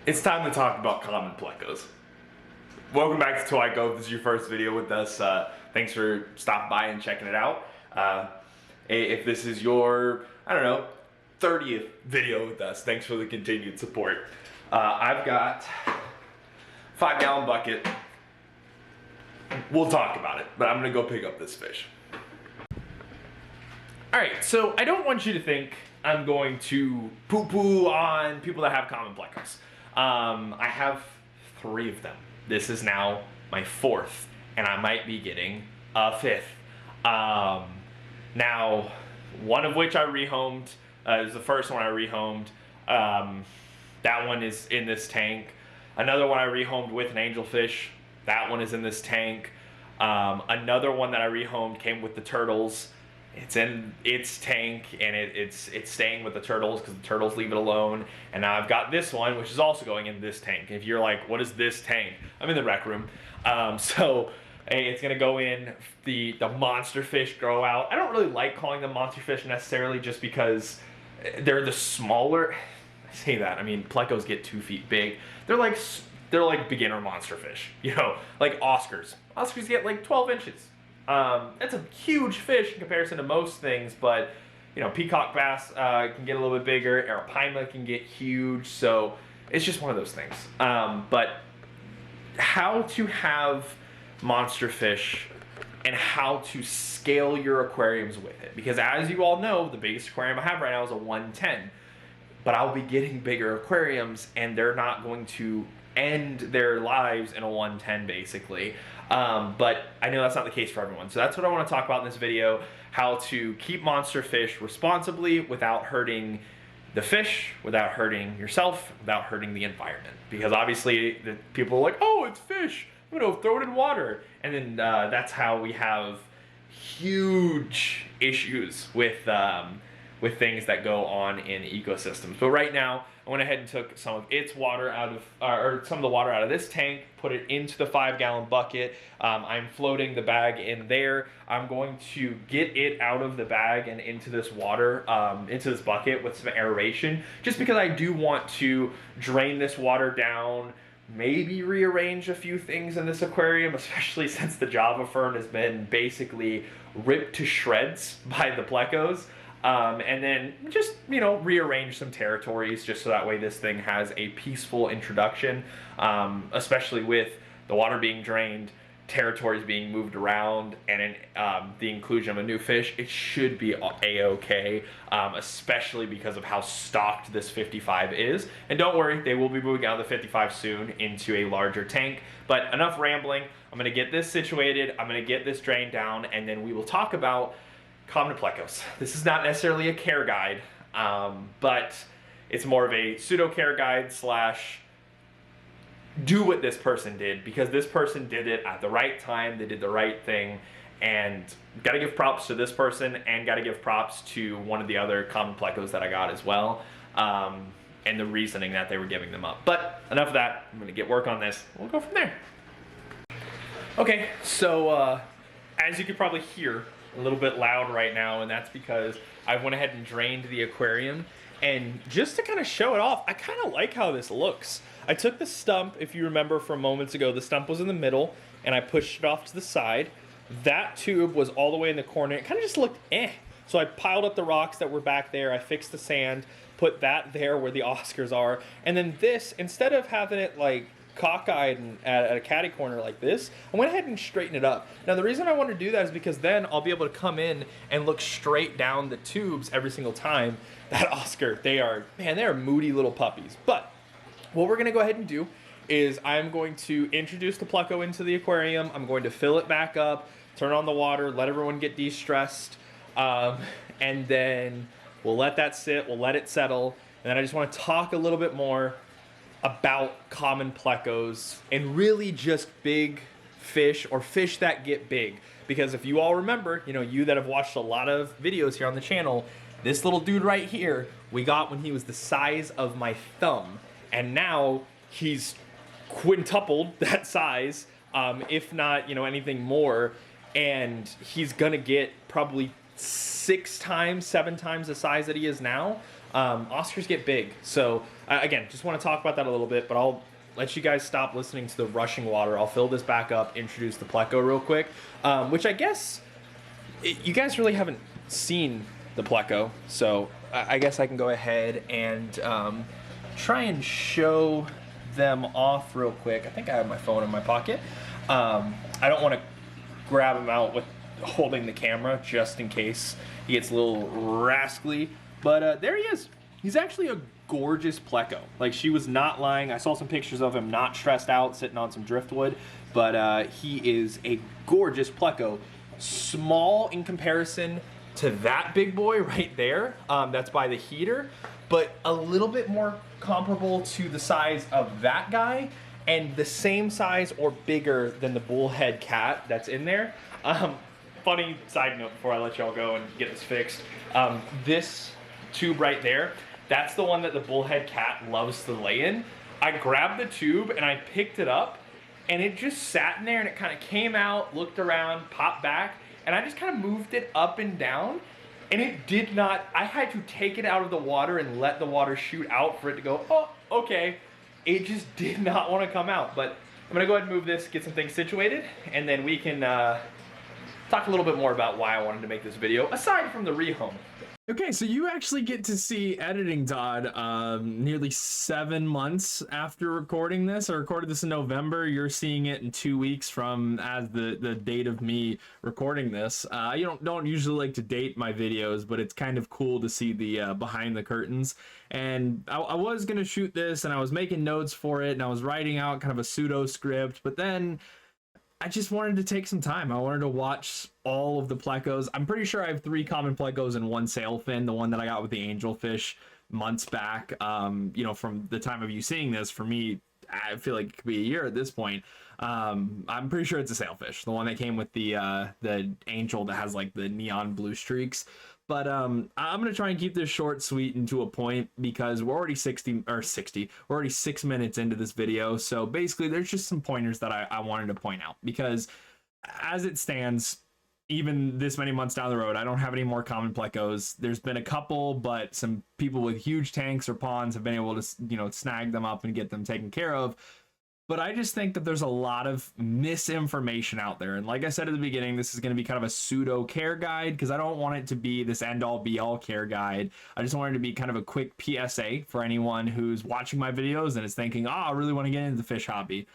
It's time to talk about Common Plecos. Welcome back to Toy Go. If this is your first video with us, thanks for stopping by and checking it out. If this is your, 30th video with us, thanks for the continued support. I've got 5-gallon bucket. We'll talk about it, but I'm gonna go pick up this fish. All right, so I don't want you to think I'm going to poo-poo on people that have Common Plecos. I have 3 of them. This is now my 4th, and I might be getting a 5th. Now, one of which I rehomed. Is the first one I rehomed. That one is in this tank. Another one I rehomed with an angelfish. That one is in this tank. Another one that I rehomed came with the turtles. It's in its tank, and it's staying with the turtles because the turtles leave it alone. And now I've got this one, which is also going in this tank. If you're like, what is this tank? I'm in the rec room. So hey, it's gonna go in the monster fish grow out. I don't really like calling them monster fish necessarily, just because they're the smaller. I say that, I mean, plecos get 2 feet big. They're like beginner monster fish, like Oscars. Oscars get like 12 inches. That's a huge fish in comparison to most things, but peacock bass can get a little bit bigger. Arapaima can get huge, so it's just one of those things. But how to have monster fish and how to scale your aquariums with it, because as you all know, the biggest aquarium I have right now is a 110, but I'll be getting bigger aquariums, and they're not going to end their lives in a 110 basically. But I know that's not the case for everyone. So that's what I want to talk about in this video: how to keep monster fish responsibly without hurting the fish, without hurting yourself, without hurting the environment. Because obviously the people are like, oh, it's fish, throw it in water. And then that's how we have huge issues with things that go on in ecosystems. But right now, I went ahead and took some of its water out of, or some of the water out of this tank, put it into the 5-gallon bucket. I'm floating the bag in there. I'm going to get it out of the bag and into this water, into this bucket with some aeration, just because I do want to drain this water down, maybe rearrange a few things in this aquarium, especially since the Java fern has been basically ripped to shreds by the plecos. And then just, rearrange some territories just so that way this thing has a peaceful introduction, especially with the water being drained, territories being moved around, and the inclusion of a new fish. It should be a-okay, especially because of how stocked this 55 is. And don't worry, they will be moving out of the 55 soon into a larger tank. But enough rambling. I'm going to get this situated, I'm going to get this drained down, and then we will talk about Common Plecos. This is not necessarily a care guide, but it's more of a pseudo care guide / do what this person did, because this person did it at the right time. They did the right thing, and gotta give props to this person, and gotta give props to one of the other Common Plecos that I got as well, and the reasoning that they were giving them up. But enough of that. I'm gonna get work on this. We'll go from there. Okay, so as you could probably hear, a little bit loud right now, and that's because I went ahead and drained the aquarium. And just to kind of show it off, I kind of like how this looks. I took the stump, if you remember from moments ago, the stump was in the middle, and I pushed it off to the side. That tube was all the way in the corner. It kind of just looked So I piled up the rocks that were back there, I fixed the sand, put that there where the Oscars are, and then this, instead of having it like cockeyed and at a catty corner like this, I went ahead and straightened it up. Now the reason I want to do that is because then I'll be able to come in and look straight down the tubes every single time. That Oscar, they are moody little puppies. But what we're going to go ahead and do is I'm going to introduce the pleco into the aquarium. I'm going to fill it back up, turn on the water, let everyone get de-stressed, and then we'll let that sit, we'll let it settle, and then I just want to talk a little bit more about Common Plecos and really just big fish, or fish that get big. Because if you all remember, you that have watched a lot of videos here on the channel, this little dude right here, we got when he was the size of my thumb. And now he's quintupled that size, if not, anything more. And he's gonna get probably 6 times, 7 times the size that he is now. Oscars get big. So again, just want to talk about that a little bit, but I'll let you guys stop listening to the rushing water. I'll fill this back up, introduce the Pleco real quick, which I guess you guys really haven't seen the Pleco, so I guess I can go ahead and try and show them off real quick. I think I have my phone in my pocket. I don't want to grab him out with holding the camera just in case he gets a little rascally, but there he is. He's actually a gorgeous Pleco. Like, she was not lying. I saw some pictures of him not stressed out sitting on some driftwood, but he is a gorgeous Pleco. Small in comparison to that big boy right there, that's by the heater, but a little bit more comparable to the size of that guy, and the same size or bigger than the bullhead cat that's in there. Funny side note before I let y'all go and get this fixed, this tube right there, that's the one that the bullhead cat loves to lay in. I grabbed the tube and I picked it up, and it just sat in there, and it kind of came out, looked around, popped back, and I just kind of moved it up and down, and it did not, I had to take it out of the water and let the water shoot out for it to go, oh, okay. It just did not want to come out, but I'm gonna go ahead and move this, get some things situated, and then we can talk a little bit more about why I wanted to make this video, aside from the rehome. Okay, so you actually get to see editing, Todd, nearly 7 months after recording this. I recorded this in November. You're seeing it in 2 weeks from as the date of me recording this. You don't usually like to date my videos, but it's kind of cool to see the behind the curtains. And I was going to shoot this, and I was making notes for it, and I was writing out kind of a pseudo script, but then I just wanted to take some time. I wanted to watch all of the Plecos. I'm pretty sure I have 3 Common Plecos and 1 sailfin, the one that I got with the angelfish months back. You know, from the time of you seeing this, for me, I feel like it could be a year at this point. I'm pretty sure it's a sailfish, the one that came with the angel that has like the neon blue streaks. But I'm gonna try and keep this short, sweet, and to a point, because we're already 60. We're already 6 minutes into this video. So basically, there's just some pointers that I wanted to point out, because as it stands, even this many months down the road, I don't have any more Common Plecos. There's been a couple, but some people with huge tanks or ponds have been able to, you know, snag them up and get them taken care of. But I just think that there's a lot of misinformation out there. And like I said at the beginning, this is going to be kind of a pseudo care guide, because I don't want it to be this end all be all care guide. I just want it to be kind of a quick PSA for anyone who's watching my videos and is thinking, oh, I really want to get into the fish hobby.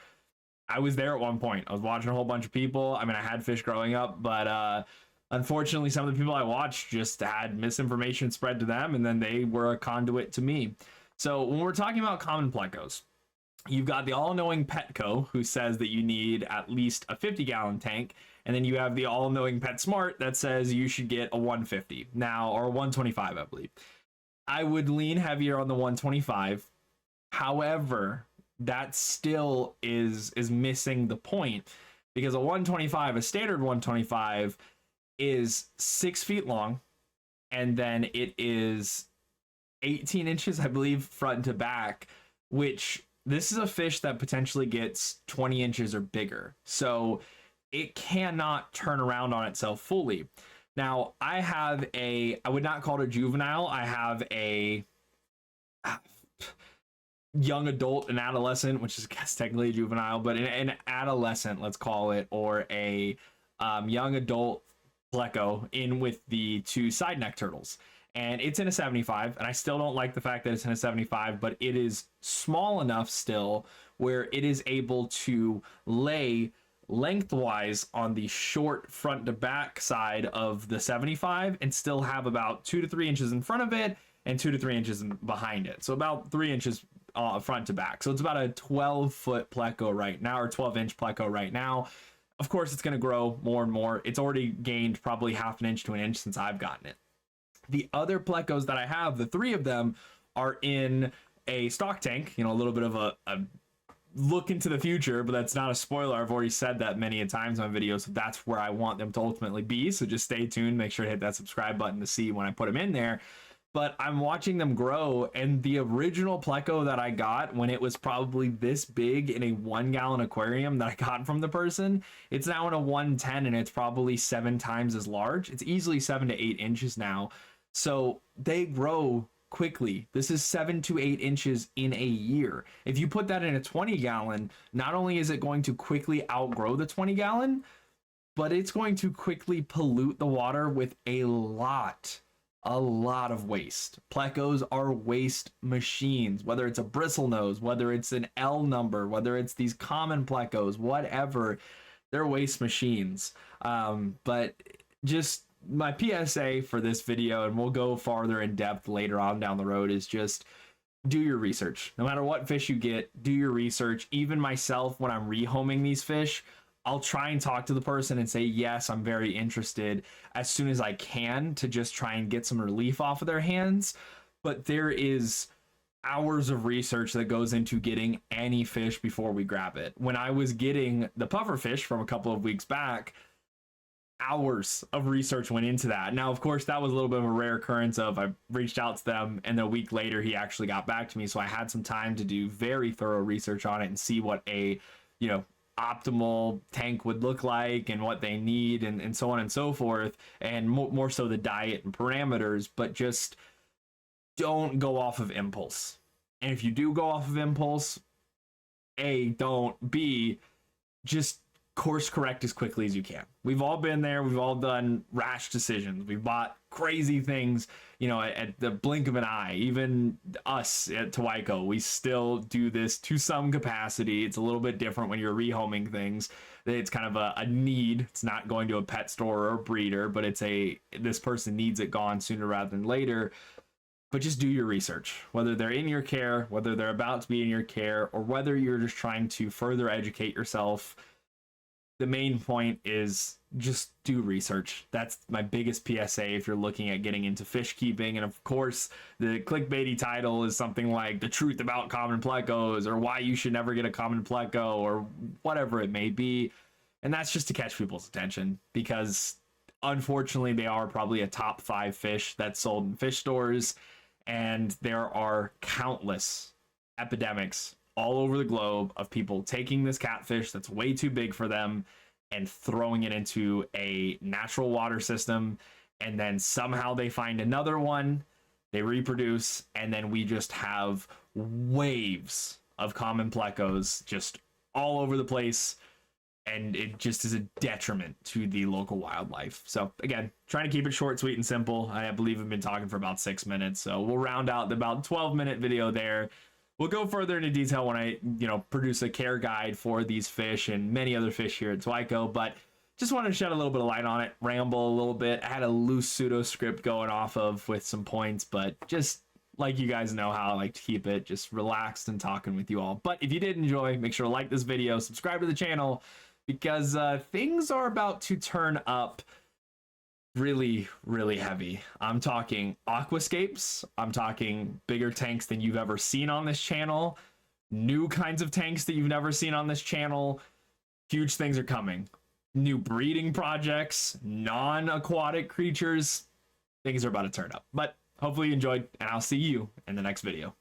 I was there at one point. I was watching a whole bunch of people. I mean, I had fish growing up, but unfortunately, some of the people I watched just had misinformation spread to them, and then they were a conduit to me. So when we're talking about Common Plecos, you've got the all-knowing Petco, who says that you need at least a 50-gallon tank, and then you have the all-knowing PetSmart that says you should get a 150 now, or a 125, I believe. I would lean heavier on the 125. However, that still is missing the point, because a 125, a standard 125, is 6 feet long, and then it is 18 inches, I believe, front to back, which this is a fish that potentially gets 20 inches or bigger. So it cannot turn around on itself fully. Now, I would not call it a juvenile. I have a young adult, an adolescent, which is, I guess, technically a juvenile, but an adolescent, let's call it, or a young adult Pleco in with the 2 side neck turtles. And it's in a 75, and I still don't like the fact that it's in a 75, but it is small enough still where it is able to lay lengthwise on the short front to back side of the 75 and still have about 2 to 3 inches in front of it and 2 to 3 inches behind it. So about 3 inches front to back. So it's about a 12-foot Pleco right now, or 12-inch Pleco right now. Of course, it's going to grow more and more. It's already gained probably half an inch to an inch since I've gotten it. The other Plecos that I have, the 3 of them, are in a stock tank, you know, a little bit of a look into the future, but that's not a spoiler. I've already said that many a times on videos, so that's where I want them to ultimately be. So just stay tuned, make sure to hit that subscribe button to see when I put them in there. But I'm watching them grow, and the original Pleco that I got when it was probably this big in a 1-gallon aquarium that I got from the person, it's now in a 110, and it's probably 7 times as large. It's easily 7 to 8 inches now. So they grow quickly. This is 7 to 8 inches in a year. If you put that in a 20 gallon, not only is it going to quickly outgrow the 20 gallon, but it's going to quickly pollute the water with a lot of waste. Plecos are waste machines, whether it's a bristlenose, whether it's an L number, whether it's these common plecos, whatever, they're waste machines. But just my PSA for this video, and we'll go farther in depth later on down the road, is just do your research. No matter what fish you get, do your research. Even myself, when I'm rehoming these fish, I'll try and talk to the person and say, yes, I'm very interested as soon as I can, to just try and get some relief off of their hands. But there is hours of research that goes into getting any fish before we grab it. When I was getting the puffer fish from a couple of weeks back, hours of research went into that. Now, of course, that was a little bit of a rare occurrence of I reached out to them and then a week later he actually got back to me. So I had some time to do very thorough research on it and see what a, optimal tank would look like and what they need and so on and so forth, and more so the diet and parameters. But just don't go off of impulse. And if you do go off of impulse, A, don't. B, just course correct as quickly as you can. We've all been there. We've all done rash decisions. We've bought crazy things, at the blink of an eye. Even us at Twico, we still do this to some capacity. It's a little bit different when you're rehoming things. It's kind of a need. It's not going to a pet store or a breeder, but it's this person needs it gone sooner rather than later. But just do your research, whether they're in your care, whether they're about to be in your care, or whether you're just trying to further educate yourself. The main point is just do research. That's my biggest PSA if you're looking at getting into fish keeping. And of course, the clickbaity title is something like The Truth About Common Plecos, or Why You Should Never Get a Common Pleco, or whatever it may be. And that's just to catch people's attention, because unfortunately they are probably a top 5 fish that's sold in fish stores. And there are countless epidemics all over the globe of people taking this catfish that's way too big for them and throwing it into a natural water system, and then somehow they find another one, they reproduce, and then we just have waves of common plecos just all over the place, and it just is a detriment to the local wildlife. So again, trying to keep it short, sweet, and simple. I believe I've been talking for about 6 minutes, so we'll round out the about 12-minute video there. We'll go further into detail when I, produce a care guide for these fish and many other fish here at Twico, but just wanted to shed a little bit of light on it, ramble a little bit. I had a loose pseudo script going off of with some points, but just like you guys know how I like to keep it, just relaxed and talking with you all. But if you did enjoy, make sure to like this video, subscribe to the channel, because things are about to turn up really, really heavy. I'm talking aquascapes. I'm talking bigger tanks than you've ever seen on this channel. New kinds of tanks that you've never seen on this channel. Huge things are coming. New breeding projects, non-aquatic creatures. Things are about to turn up. But hopefully you enjoyed, and I'll see you in the next video.